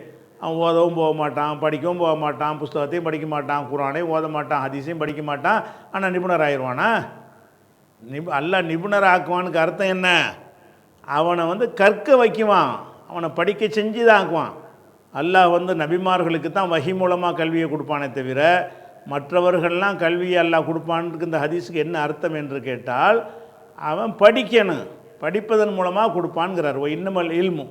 அவன் ஓதவும் போக மாட்டான், படிக்கவும் போக மாட்டான், புஸ்தகத்தையும் படிக்க மாட்டான், குரானையும் ஓத மாட்டான், ஹதீஸையும் படிக்க மாட்டான், ஆனால் நிபுணர் ஆயிடுவானா? அல்லாஹ் நிபுணர் ஆக்குவானுக்கு அர்த்தம் என்ன? அவனை கற்க வைக்குவான், அவனை படிக்க செஞ்சு தான் ஆக்குவான். அல்லாஹ் நபிமார்களுக்கு தான் வஹி மூலமாக கல்வியை கொடுப்பானே தவிர மற்றவர்கள்லாம் கல்வியை அல்லாஹ் கொடுப்பானுக்கு இந்த ஹதீஸுக்கு என்ன அர்த்தம் என்று கேட்டால், அவன் படிக்கணும், படிப்பதன் மூலமாக கொடுப்பான்கிறார். இன்னமல் இல்மு,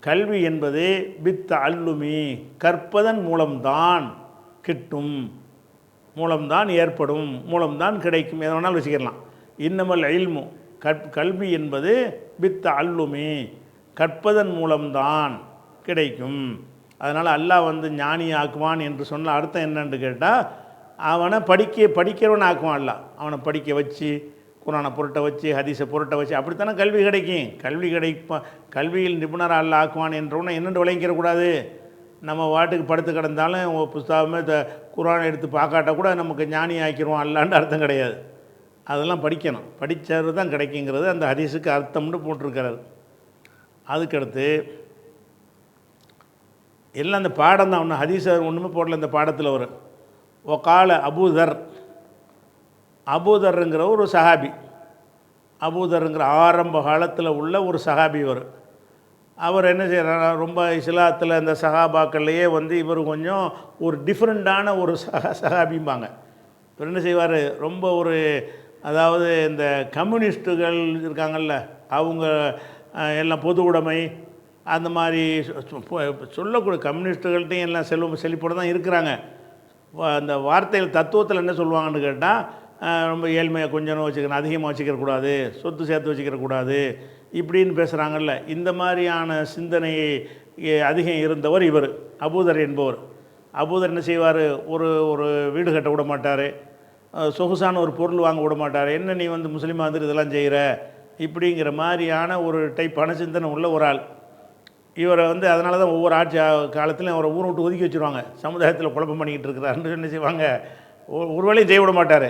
கல்வி என்பது பித்த அல்லுமி, கற்பதன் மூலம்தான் கிட்டும், மூலம்தான் ஏற்படும், மூலம்தான் கிடைக்கும், எதை வேணாலும் வச்சுக்கலாம். இன்னமல் இல்மு, கல்வி என்பது பித்த அல்லுமி, கற்பதன் மூலம்தான் கிடைக்கும். அதனால் அல்லாஹ் ஞானி ஆக்குவான் என்று சொன்ன அர்த்தம் என்னன்னு கேட்டால், அவனை படிக்கிறவன் ஆக்குவான். அல்லாஹ் அவனை படிக்க வச்சு, குரானை புரட்ட வச்சு, ஹதீஸை புரட்ட வச்சு, அப்படித்தானே கல்வி கிடைக்கும். கல்வியில் நிபுணர் அல்லாஹ் ஆக்குவான் என்றவனை என்னென்று விளங்கிக்கிறக்கூடாது. நம்ம வாட்டுக்கு படுத்து கிடந்தாலும் புஸ்தகமே குரானை எடுத்து பார்க்காட்ட கூட நமக்கு ஞானி ஆக்கிடுவோம் அல்லான்னு அர்த்தம் கிடையாது. அதெல்லாம் படிக்கணும், படித்தது தான் கிடைக்குங்கிறது அந்த ஹதீஸுக்கு அர்த்தம்னு போட்டிருக்கிறார். அதுக்கடுத்து எல்லாம் அந்த பாடம் தான், ஒன்று ஹதீஸை ஒன்றுமே போடல இந்த பாடத்தில் வரும். ஒகால அபூதர்ங்கிற ஒரு சஹாபி, அபூதர்ங்கிற ஆரம்ப காலத்தில் உள்ள ஒரு சஹாபி அவர் என்ன செய்கிறார், ரொம்ப இஸ்லாத்தில் இந்த சஹாபாக்கள்லையே இவர் கொஞ்சம் ஒரு டிஃப்ரெண்ட்டான ஒரு சஹாபிம்பாங்க. இவர் என்ன செய்வார், ரொம்ப ஒரு, அதாவது இந்த கம்யூனிஸ்ட்டுகள் இருக்காங்கள்ல, அவங்க எல்லாம் பொது உடைமை அந்த மாதிரி சொல்லக்கூடிய கம்யூனிஸ்ட்டுகள்கிட்டையும் எல்லாம் செழிப்போடு தான் இருக்கிறாங்க. அந்த வார்த்தைகள் தத்துவத்தில் என்ன சொல்லுவாங்கன்னு கேட்டால், ரொம்ப ஏழ்மையாக கொஞ்சம் வச்சுக்கணும், அதிகமாக வச்சுக்கிறக்கூடாது, சொத்து சேர்த்து வச்சுக்கிறக்கூடாது, இப்படின்னு பேசுகிறாங்கல்ல. இந்த மாதிரியான சிந்தனையை அதிகம் இருந்தவர் இவர் அபூதர் என்பவர். அபூதர் என்ன செய்வார், ஒரு வீடு கட்ட விட மாட்டார், சொகுசான ஒரு பொருள் வாங்க விட மாட்டார். என்ன நீ முஸ்லீமாக இதெல்லாம் செய்கிற, இப்படிங்கிற மாதிரியான ஒரு டைப்பான சிந்தனை உள்ள ஒரு ஆள் இவரை. அதனால தான் ஒவ்வொரு ஆட்சி காலத்திலையும் அவரை ஊரை விட்டு ஒதுக்கி வச்சுருவாங்க. சமுதாயத்தில் குழப்பம் பண்ணிக்கிட்டு இருக்கிறாருன்னு என்ன செய்வாங்க, ஒரு வேளையும் செய்ய விட மாட்டார்.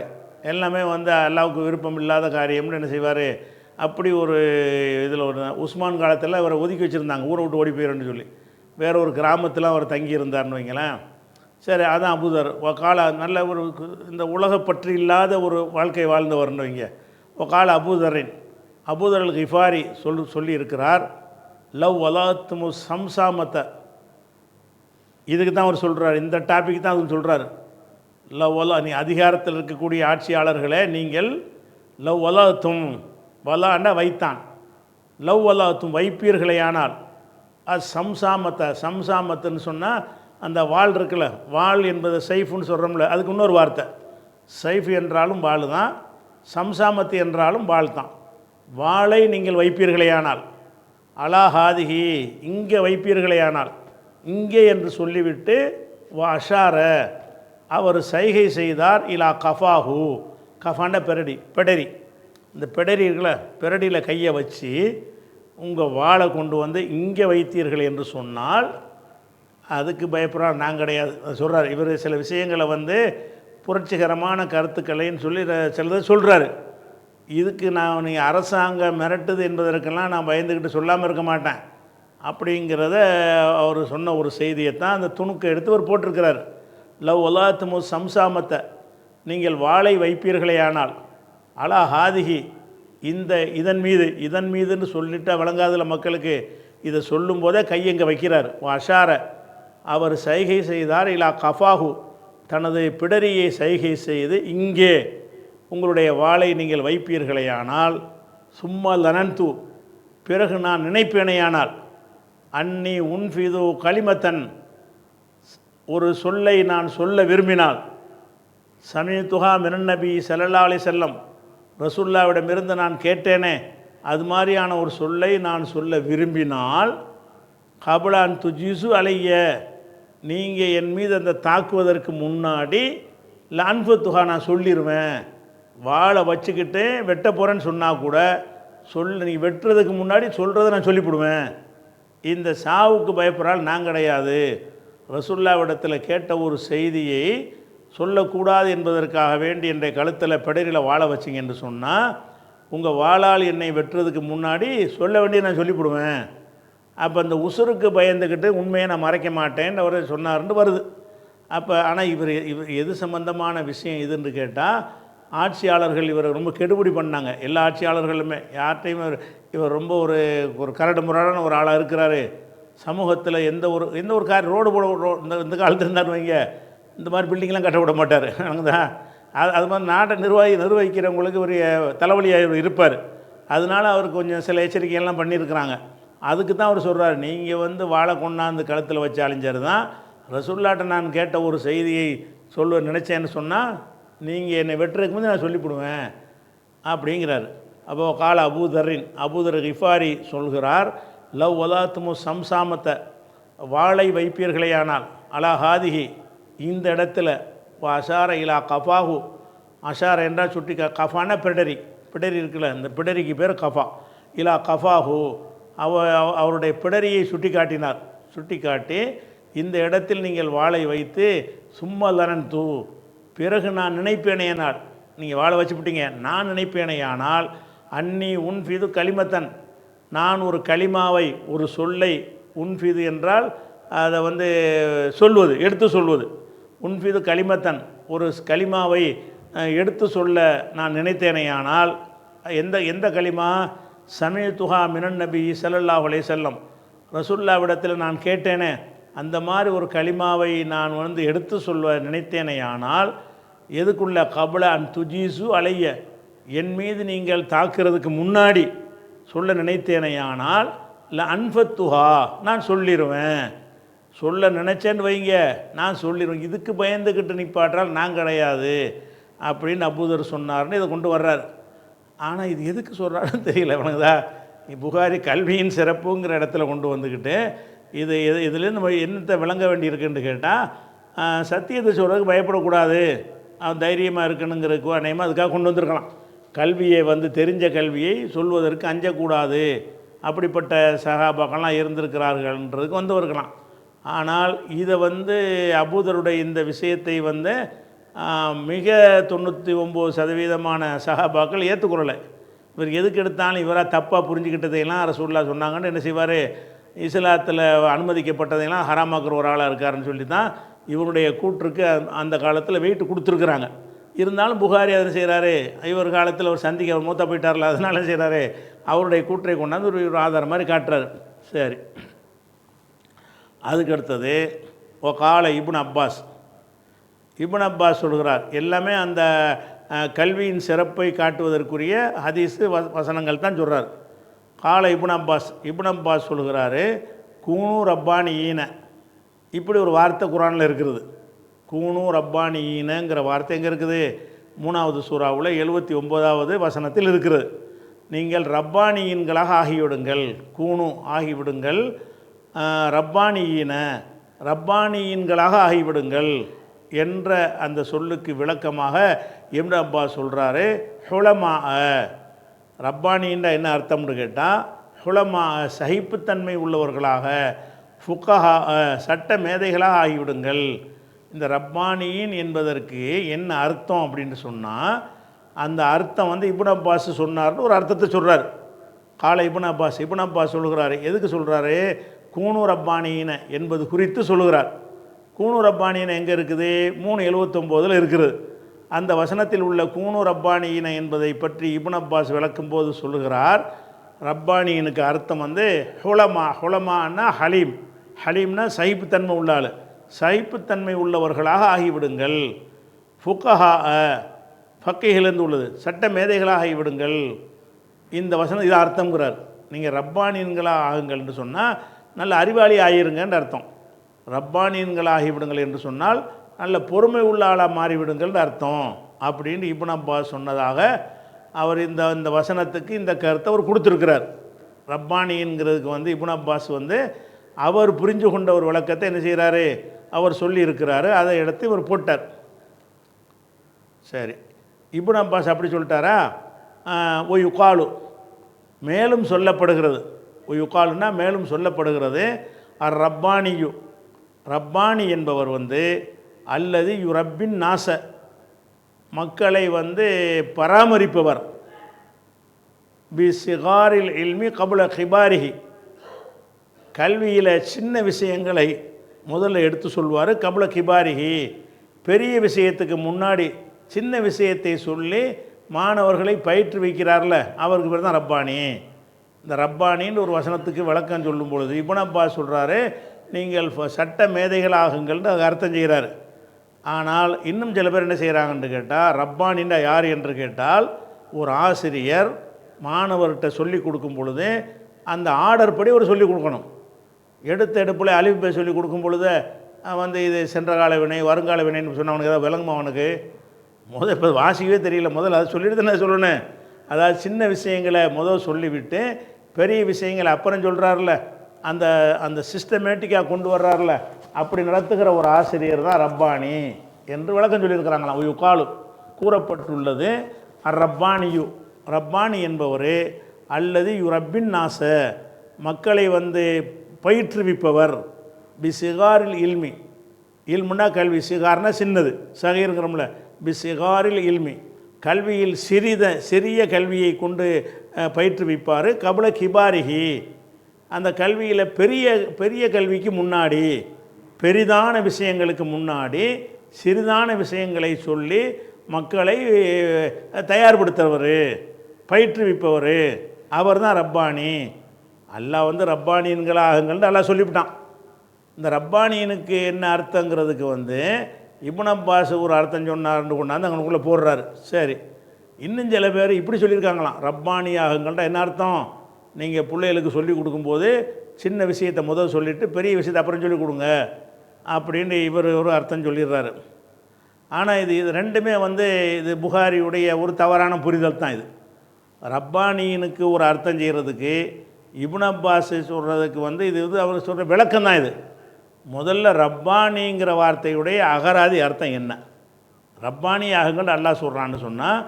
எல்லாமே அல்லாவுக்கு விருப்பம் இல்லாத காரியம்னு என்ன செய்வார். அப்படி ஒரு இதில் ஒரு உஸ்மான் காலத்தில் அவரை ஒதுக்கி வச்சுருந்தாங்க, ஊரை விட்டு ஓடி போயிடுன்னு சொல்லி. வேறு ஒரு கிராமத்தில் அவர் தங்கி இருந்தார்னு வைங்களேன். சரி, அதான் அபூதர். ஒகால நல்ல ஒரு இந்த உலகப்பற்று இல்லாத ஒரு வாழ்க்கை வாழ்ந்தவர்னு வைங்க. ஒகால அபூதர் அல் கிஃபாரி சொல்லி இருக்கிறார், லவ் வலாத்துமு சம்சாமத்தை. இதுக்கு தான் அவர் சொல்கிறார், இந்த டாபிக் தான் அவர் சொல்கிறார். லவ் வலா, நீ அதிகாரத்தில் இருக்கக்கூடிய ஆட்சியாளர்களே, நீங்கள் லவ் வலாத்தும், வலான்னா வைத்தான், லவ் வலாத்தும் வைப்பீர்களேயானால், அது சம்சாமத்துன்னு சொன்னால் அந்த வாள் இருக்குல்ல, வாள் என்பது சைஃப்னு சொல்கிறோம்ல, அதுக்கு இன்னொரு வார்த்தை. சைஃப் என்றாலும் வாள் தான், சம்சாமத்து என்றாலும் வாள் தான். வாளை நீங்கள் வைப்பீர்களேயானால், அலாஹாதிகி, இங்கே வைப்பீர்களேயானால், இங்கே என்று சொல்லிவிட்டு அஷார, அவர் சைகை செய்தார், இலா கஃபாஹு, கஃபாண்ட பெடரி, இந்த பெடரி இருக்குல்ல, பெரடியில் கையை வச்சு உங்கள் வாளை கொண்டு இங்கே வைத்தீர்கள் என்று சொன்னால், அதுக்கு பயப்படுறார், நான் கிடையாது சொல்கிறார். இவர் சில விஷயங்களை புரட்சிகரமான கருத்துக்களைன்னு சொல்லி சிலதை சொல்கிறாரு. இதுக்கு நீ அரசாங்கம் மிரட்டுது என்பதற்கெல்லாம் நான் பயந்துக்கிட்டு சொல்லாமல் இருக்க மாட்டேன் அப்படிங்கிறத அவர் சொன்ன ஒரு செய்தியைத்தான் அந்த துணுக்கை எடுத்து அவர் போட்டிருக்கிறார். லவ் ஒலாத்துமு சம்சாமத்தை, நீங்கள் வாளை வைப்பீர்களேயானால், அலா ஹாதிகி, இதன் மீதுன்னு சொல்லிட்டு வழங்காதுல மக்களுக்கு இதை சொல்லும் போதே கையெங்க வைக்கிறார். அஷார அவர் சைகை செய்தார், இலா கஃபாஹு தனது பிடரியை சைகை செய்து, இங்கே உங்களுடைய வாளை நீங்கள் வைப்பீர்களேயானால், சும்மா லனன்து பிறகு நான் நினைப்பேனையானால், அன்னி உன்ஃபிது கலிமத்தன் ஒரு சொல்லை நான் சொல்ல விரும்பினால், சமீதுஹா மினன் நபி ஸல்லல்லாஹு அலைஹி வஸல்லம் ரசூலுல்லாஹ்விடமிருந்து நான் கேட்டேனே அது மாதிரியான ஒரு சொல்லை நான் சொல்ல விரும்பினால், கபலான் துஜிசு அலைய நீங்கள் என் மீது அந்த தாக்குவதற்கு முன்னாடி லான்ஃபத்துஹா நான் சொல்லிடுவேன். வாழை வச்சுக்கிட்டு வெட்ட போகிறேன்னு சொன்னால் கூட நீங்கள் வெட்டுறதுக்கு முன்னாடி சொல்கிறத நான் சொல்லிவிடுவேன். இந்த சாவுக்கு பயப்படுறால் நான் கிடையாது. ரசூலுல்லாஹ்விடத்தில் கேட்ட ஒரு செய்தியை சொல்லக்கூடாது என்பதற்காக வேண்டி என்னுடைய கழுத்தில் பிடரில் வாழை வச்சிங்க என்று சொன்னால், உங்கள் வாளால் என்னை வெட்டுறதுக்கு முன்னாடி சொல்ல வேண்டிய நான் சொல்லிவிடுவேன். அப்போ அந்த உசுருக்கு பயந்துக்கிட்டு உண்மையை நான் மறைக்க மாட்டேன்னு அவர் சொன்னார்னு வருது. அப்போ ஆனால் இவர் எது சம்பந்தமான விஷயம் இதுன்னு கேட்டால், ஆட்சியாளர்கள் இவரை ரொம்ப கெடுபிடி பண்ணாங்க. எல்லா ஆட்சியாளர்களுமே யார்கிட்டையும் இவர் ரொம்ப ஒரு கரடு முரடான ஒரு ஆளாக இருக்கிறாரு. சமூகத்தில் எந்த ஒரு ரோடு போட இந்த காலத்தில் இருந்தார் வைங்க, இந்த மாதிரி பில்டிங்லாம் கட்ட விட மாட்டார். தான் அது மாதிரி நாட்டை நிர்வகிக்கிறவங்களுக்கு ஒரு தலைவலியாக இருப்பார். அதனால அவர் கொஞ்சம் சில எச்சரிக்கையெல்லாம் பண்ணியிருக்கிறாங்க. அதுக்கு தான் அவர் சொல்கிறார், நீங்கள் வாழை கொண்டாந்து கழுத்தில் வச்சு அழிஞ்சார் தான் ரசூலுல்லாஹ்ட்ட நான் கேட்ட ஒரு செய்தியை சொல்ல நினச்சேன்னு சொன்னால், நீங்கள் என்னை வெட்டுறதுக்கு முந்தைய நான் சொல்லிவிடுவேன் அப்படிங்கிறார். அப்போது கால அபூதர் கிஃபாரி சொல்கிறார், லவ் வலாத்துமு சம்சாமத்தை வாளை வைப்பீர்களேயானால் அலா ஹாதிஹி இந்த இடத்துல அஷார இலா கஃபாஹு அஷார என்றால் சுட்டி கஃபான பிடரி இருக்குல்ல, இந்த பிடரிக்கு பேர் கஃபா. இலா கஃபாஹு அவருடைய பிடரியை சுட்டி காட்டினார். சுட்டி காட்டி இந்த இடத்தில் நீங்கள் வாளை வைத்து சும்மா லரன் தூ பிறகு நான் நினைப்பேனேயானால், நீங்கள் வாழை வச்சுவிட்டீங்க, நான் நினைப்பேனேயானால், அன்னி உன்ஃபிது கலிமத்தன் நான் ஒரு கலிமாவை ஒரு சொல்லை, உன்ஃபிது என்றால் அதை சொல்வது எடுத்து சொல்வது, உன்ஃபிது கலிமத்தன் ஒரு கலிமாவை எடுத்து சொல்ல நான் நினைத்தேனேயானால், எந்த கலிமா, சமீதுஹா மினன் நபி ஸல்லல்லாஹு அலைஹி வஸல்லம் ரசூலுல்லாஹ்விடத்தில் நான் கேட்டேனே அந்த மாதிரி ஒரு கலிமாவை நான் எடுத்து சொல்ல நினைத்தேனேயானால், எதுக்குள்ள கபல அன் துஜீசு அலைய என் மீது நீங்கள் தாக்குறதுக்கு முன்னாடி சொல்ல நினைத்தேனேயானால், இல்லை அன்ஃபத்துஹா நான் சொல்லிடுவேன். சொல்ல நினச்சேன்னு வைங்க, நான் சொல்லிடுவேன். இதுக்கு பயந்துக்கிட்டு நிப்பாட்டால் நான் கிடையாது அப்படின்னு அபூதர் சொன்னார்னு இதை கொண்டு வர்றார். ஆனால் இது எதுக்கு சொல்கிறாருன்னு தெரியல. அவனுக்குதா புகாரி கல்வியின் சிறப்புங்கிற இடத்துல கொண்டு வந்துக்கிட்டு இதுலேருந்து நம்ம என்னத்தை விளங்க வேண்டியிருக்குன்னு கேட்டால், சத்தியத்தை சொல்கிறதுக்கு பயப்படக்கூடாது, அவன் தைரியமாக இருக்கணுங்கிறதுக்கு அநேகமாக அதுக்காக கொண்டு வந்திருக்கலாம். கல்வியை தெரிஞ்ச கல்வியை சொல்வதற்கு அஞ்சக்கூடாது, அப்படிப்பட்ட சஹாபாக்கள்லாம் இருந்திருக்கிறார்கள்ன்றதுக்கு வந்திருக்கலாம். ஆனால் இதை அபூதருடைய இந்த விஷயத்தை மிக 99% சஹாபாக்கள் ஏற்றுக்கொள்ளலை. இவர் எதுக்கு எடுத்தாலும் இவராக தப்பாக புரிஞ்சுக்கிட்டதையெல்லாம் ரசூலுல்லாஹ் சொன்னாங்கன்னு என்ன செய்வார், இஸ்லாத்தில் அனுமதிக்கப்பட்டதையெல்லாம் ஹராமாக்குற ஒரு ஆளாக இருக்காருன்னு சொல்லி தான் இவருடைய கூற்றுக்கு அந்த காலத்தில் வெயிட்டு கொடுத்துருக்குறாங்க. இருந்தாலும் புகாரி அதை செய்கிறாரு, இவர் காலத்தில் அவர் சந்திக்க மூத்த போயிட்டார்ல, அதனால செய்கிறாரு, அவருடைய கூற்றை கொண்டாந்து ஒரு ஆதாரம் மாதிரி காட்டுறாரு. சரி, அதுக்கு அடுத்தது கால இப்னு அப்பாஸ் சொல்கிறார். எல்லாமே அந்த கல்வியின் சிறப்பை காட்டுவதற்குரிய ஹதீஸு வசனங்கள் தான் சொல்கிறார். கால இப்னு அப்பாஸ் சொல்கிறாரு, கூனு ரப்பானியீன இப்படி ஒரு வார்த்தை குரானில் இருக்கிறது. கூனு ரப்பானியீனங்கிற வார்த்தை எங்கே இருக்குது, 3வது சூறாவில் 79வது வசனத்தில் இருக்கிறது. நீங்கள் ரப்பானியீன்களாக ஆகிவிடுங்கள், கூனு ஆகிவிடுங்கள், ரப்பானியீன்களாக ஆகிவிடுங்கள் என்ற அந்த சொல்லுக்கு விளக்கமாக இப்னு அப்பாஸ் சொல்கிறாரு, ஹுலமா ரப்பானின்னா என்ன அர்த்தம்னு கேட்டால், ஹுலமா சகிப்புத்தன்மை உள்ளவர்களாக, ஃபுக்கஹா சட்ட மேதைகளாக ஆகிவிடுங்கள். இந்த ரப்பானியின் என்பதற்கு என்ன அர்த்தம் அப்படின்னு சொன்னால், அந்த அர்த்தம் இப்னு அப்பாஸ் சொன்னார்னு ஒரு அர்த்தத்தை சொல்கிறார். கால இப்னு அப்பாஸ் சொல்கிறாரு. எதுக்கு சொல்கிறாரு, கூனு ரப்பானியின என்பது குறித்து சொல்லுகிறார். கூனு ரப்பானியின எங்கே இருக்குது, 379 இருக்கிறது. அந்த வசனத்தில் உள்ள கூனு ரப்பானியின என்பதை பற்றி இப்னு அப்பாஸ் விளக்கும்போது சொல்லுகிறார், ரப்பானியினுக்கு அர்த்தம் வந்து ஹுலமான்னா ஹலீம், ஹலீம்னா சகிப்புத்தன்மை உள்ள ஆள், சகிப்புத்தன்மை உள்ளவர்களாக ஆகிவிடுங்கள். ஃபுக்கஹா ஃபக்கீஹிலிருந்து உள்ளது, சட்ட மேதைகளாக ஆகிவிடுங்கள். இந்த வசனம் இது அர்த்தங்கிறார். நீங்கள் ரப்பானியன்களாக ஆகுங்கள் என்று சொன்னால் நல்ல அறிவாளி ஆகிருங்கன்ற அர்த்தம். ரப்பானியன்களாக ஆகிவிடுங்கள் என்று சொன்னால் நல்ல பொறுமை உள்ள ஆளாக மாறிவிடுங்கள்னு அர்த்தம் அப்படின்னு இப்னு அப்பாஸ் சொன்னதாக அவர் இந்த வசனத்துக்கு இந்த கருத்தை அவர் கொடுத்துருக்கிறார். ரப்பானிங்கிறதுக்கு வந்து இப்னு அப்பாஸ் வந்து அவர் புரிஞ்சு கொண்ட ஒரு விளக்கத்தை என்ன செய்கிறாரு, அவர் சொல்லியிருக்கிறாரு. அதை எடுத்து இவர் போட்டார். சரி, இப்னு அப்பாஸ் அப்படி சொல்லிட்டாரா? ஒயுகாலு மேலும் சொல்லப்படுகிறது, ஒயுகாலுன்னா மேலும் சொல்லப்படுகிறது, ரப்பானியு ரப்பானி என்பவர் வந்து அல்லது யுரப்பின் நாச மக்களை வந்து பராமரிப்பவர், பி சிகாரில் இல்மி கபுல கிபாரிஹி கல்வியில் சின்ன விஷயங்களை முதல்ல எடுத்து சொல்வார். கபுல கிபாரிஹி பெரிய விஷயத்துக்கு முன்னாடி சின்ன விஷயத்தை சொல்லி மாணவர்களை பயிற்றுவிக்கிறார்ல, அவருக்கு பேர் தான் ரப்பானி. இந்த ரப்பானின்னு ஒரு வசனத்துக்கு விளக்கம் சொல்லும் பொழுது இப்னு அப்பாஸ் சொல்கிறாரு, நீங்கள் சட்ட மேதைகளாகுங்கள்னு அது அர்த்தம் செய்கிறாரு. ஆனால் இன்னும் சில பேர் என்ன செய்கிறாங்கன்னு கேட்டால், ரப்பானின்னா யார் என்று கேட்டால், ஒரு ஆசிரியர் மாணவர்கிட்ட சொல்லி கொடுக்கும் பொழுது அந்த ஆர்டர் படி ஒரு சொல்லிக் கொடுக்கணும். எடுத்த எடுப்பில் அலிஃபை சொல்லி கொடுக்கும் பொழுது வந்து இது சென்ற கால வினை வருங்கால வினைன்னு சொன்னவனுக்கு ஏதாவது விளங்குமா? அவனுக்கு இப்போ வாசிக்கவே தெரியல, முதல்ல அதை சொல்லிட்டு தானே சொல்லணும். அதாவது சின்ன விஷயங்களை சொல்லிவிட்டு பெரிய விஷயங்களை அப்புறம் சொல்கிறார்ல, அந்த அந்த சிஸ்டமேட்டிக்காக கொண்டு வர்றார்ல, அப்படி நடத்துகிற ஒரு ஆசிரியர் தான் ரப்பானி என்று விளக்கம் சொல்லியிருக்கிறாங்களாம். யுகாலு கூறப்பட்டுள்ளது ரப்பானியு ரப்பானி என்பவர் அல்லது யுரப்பின் நாச மக்களை வந்து பயிற்றுவிப்பவர், பி சிகாரில் இல்மி இல்முன்னா கல்வி, சிகார்னா சின்னது, சகீருங்கிறோம்ல, பி சிகாரில் இல்மி கல்வியில் சிறிய கல்வியை கொண்டு பயிற்றுவிப்பார். கபுல கிபாரிஹி அந்த கல்வியில் பெரிய கல்விக்கு முன்னாடி, பெரிதான விஷயங்களுக்கு முன்னாடி சிறிதான விஷயங்களை சொல்லி மக்களை தயார்படுத்துறவர், பயிற்றுவிப்பவர், அவர் தான் ரப்பானி. அல்லாஹ் வந்து ரப்பானியன்களாகுங்கள்னு அல்லாஹ் சொல்லிவிட்டான். இந்த ரப்பானியனுக்கு என்ன அர்த்தங்கிறதுக்கு வந்து இப்னு அப்பாஸ் ஒரு அர்த்தம் சொன்னார்னு கொண்டாந்து அங்கனுக்குள்ளே போடுறாரு. சரி, இன்னும் சில பேர் இப்படி சொல்லியிருக்காங்களாம், ரப்பானி ஆகுங்கள்டா என்ன அர்த்தம்? நீங்கள் பிள்ளைகளுக்கு சொல்லிக் கொடுக்கும்போது சின்ன விஷயத்தை முதல் சொல்லிவிட்டு பெரிய விஷயத்தை அப்புறம் சொல்லிக் கொடுங்க அப்படின்னு இவர் ஒரு அர்த்தம் சொல்லிடுறாரு. ஆனால் இது ரெண்டுமே வந்து இது புகாரியுடைய ஒரு தவறான புரிதல் தான். இது ரப்பானியனுக்கு ஒரு அர்த்தம் செய்கிறதுக்கு இப்னு அப்பாஸ் சொல்கிறதுக்கு வந்து இது வந்து அவர் சொல்கிற விளக்கம் தான். இது முதல்ல ரப்பானிங்கிற வார்த்தையுடைய அகராதி அர்த்தம் என்ன? ரப்பானி ஆகுங்கன்னு அல்லாஹ் சொல்கிறான்னு சொன்னால்,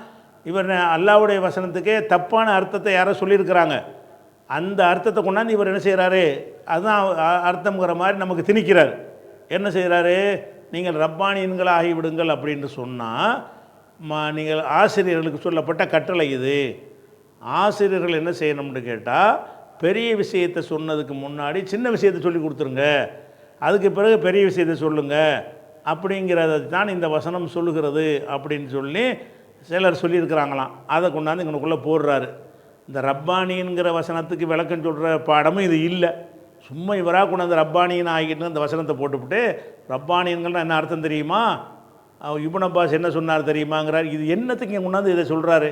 இவர் அல்லாஹ்வுடைய வசனத்துக்கே தப்பான அர்த்தத்தை யாரோ சொல்லியிருக்கிறாங்க. அந்த அர்த்தத்தை கொண்டாந்து இவர் என்ன செய்கிறாரு, அதுதான் அர்த்தங்கிற மாதிரி நமக்கு திணிக்கிறார். என்ன செய்கிறாரு, நீங்கள் ரப்பானியன்கள் ஆகிவிடுங்கள் அப்படின்னு சொன்னால், நீங்கள் ஆசிரியர்களுக்கு சொல்லப்பட்ட கட்டளை இது. ஆசிரியர்கள் என்ன செய்யணும்னு கேட்டால், பெரிய விஷயத்தை சொன்னதுக்கு முன்னாடி சின்ன விஷயத்தை சொல்லி கொடுத்துருங்க, அதுக்கு பிறகு பெரிய விஷயத்தை சொல்லுங்கள் அப்படிங்கிறத தான் இந்த வசனம் சொல்லுகிறது அப்படின்னு சொல்லி சிலர் சொல்லியிருக்கிறாங்களாம். அதை கொண்டாந்து இங்கனுக்குள்ளே போடுறாரு. இந்த ரப்பானிங்கிற வசனத்துக்கு விளக்கம் சொல்கிற பாடமும் இது இல்லை. சும்மா இவராக கொண்டாந்து ரப்பானின்னு ஆகிட்டு இந்த வசனத்தை போட்டுவிட்டு, ரப்பானியன்கள்னா என்ன அர்த்தம் தெரியுமா, இப்னு அப்பாஸ் என்ன சொன்னார் தெரியுமாங்கிறார். இது என்னத்துக்கு இங்கே கொண்டாந்து இதை சொல்கிறாரு?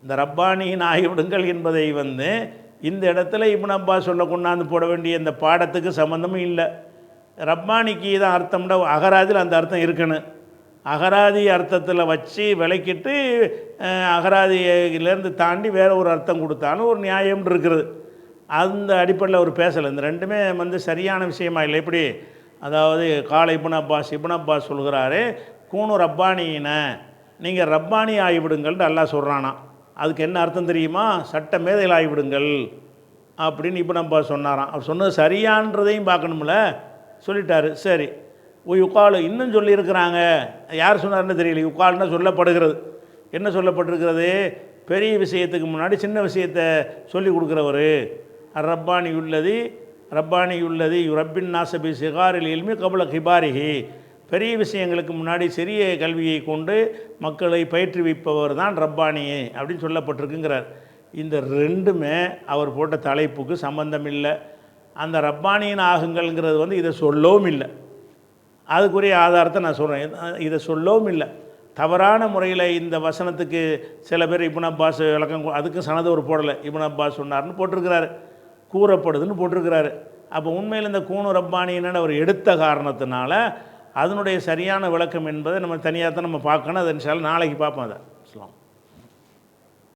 இந்த ரப்பானியின் ஆகிவிடுங்கள் என்பதை வந்து இந்த இடத்துல இப்னு அப்பாஸ் சொல்ல கொண்டாந்து போட வேண்டிய இந்த பாடத்துக்கு சம்மந்தமும் இல்லை. ரப்பானிக்கு தான் அர்த்தம்னா அகராதியில் அந்த அர்த்தம் இருக்கணும். அகராதி அர்த்தத்தில் வச்சு விளக்கிட்டு அகராதியிலேருந்து தாண்டி வேறு ஒரு அர்த்தம் கொடுத்தாலும் ஒரு நியாயம் இருக்கிறது. அந்த அடிப்படையில் அவர் பேசலை. இந்த ரெண்டுமே வந்து சரியான விஷயமா இல்லை. எப்படி, அதாவது இப்னு அப்பாஸ் சொல்கிறாரு, கூனு ரப்பானியின நீங்கள் ரப்பானி ஆகிவிடுங்கள்னு அல்லாஹ் சொல்கிறானா. அதுக்கு என்ன அர்த்தம் தெரியுமா, சட்ட மேதைகள் ஆகிவிடுங்கள் அப்படின்னு இப்னு அப்பாஸ் சொன்னாராம். அவர் சொன்னது சரியானதையும் பார்க்கணும்ல, சொல்லிட்டாரு. சரி, யுகாலு இன்னும் சொல்லியிருக்கிறாங்க, யார் சொன்னார்னு தெரியல. யுகால்னா சொல்லப்படுகிறது. என்ன சொல்லப்பட்டிருக்கிறது, பெரிய விஷயத்துக்கு முன்னாடி சின்ன விஷயத்தை சொல்லி கொடுக்குறவர். ரப்பானி உள்ளதி யுரப்பின் நாசபி சிகாரில் இல்மி கபுல கிபாரிஹி பெரிய விஷயங்களுக்கு முன்னாடி சிறிய கல்வியை கொண்டு மக்களை பயிற்றுவிப்பவர் தான் ரப்பானியே அப்படின்னு சொல்லப்பட்டிருக்குங்கிறார். இந்த ரெண்டுமே அவர் போட்ட தலைப்புக்கு சம்பந்தம் இல்லை. அந்த ரப்பானியின் ஆகுங்கள்ங்கிறது வந்து இதை சொல்லவும் இல்லை. அதுக்குரிய ஆதாரத்தை நான் சொல்கிறேன். இதை சொல்லவும் இல்லை. தவறான முறையில் இந்த வசனத்துக்கு சில பேர் இப்னு அப்பாஸ் விளக்கம் அதுக்கு சனது ஒரு போடலை. இப்னு அப்பாஸ் சொன்னார்னு போட்டிருக்கிறாரு, கூறப்படுதுன்னு போட்டிருக்கிறாரு. அப்போ உண்மையில் இந்த கூனு ரப்பானின்னு அவர் எடுத்த காரணத்தினால அதனுடைய சரியான விளக்கம் என்பதை நம்ம தனியாக தான் நம்ம பார்க்கணும். அதை இன்ஷா அல்லாஹ் நாளைக்கு பார்ப்போம். அதை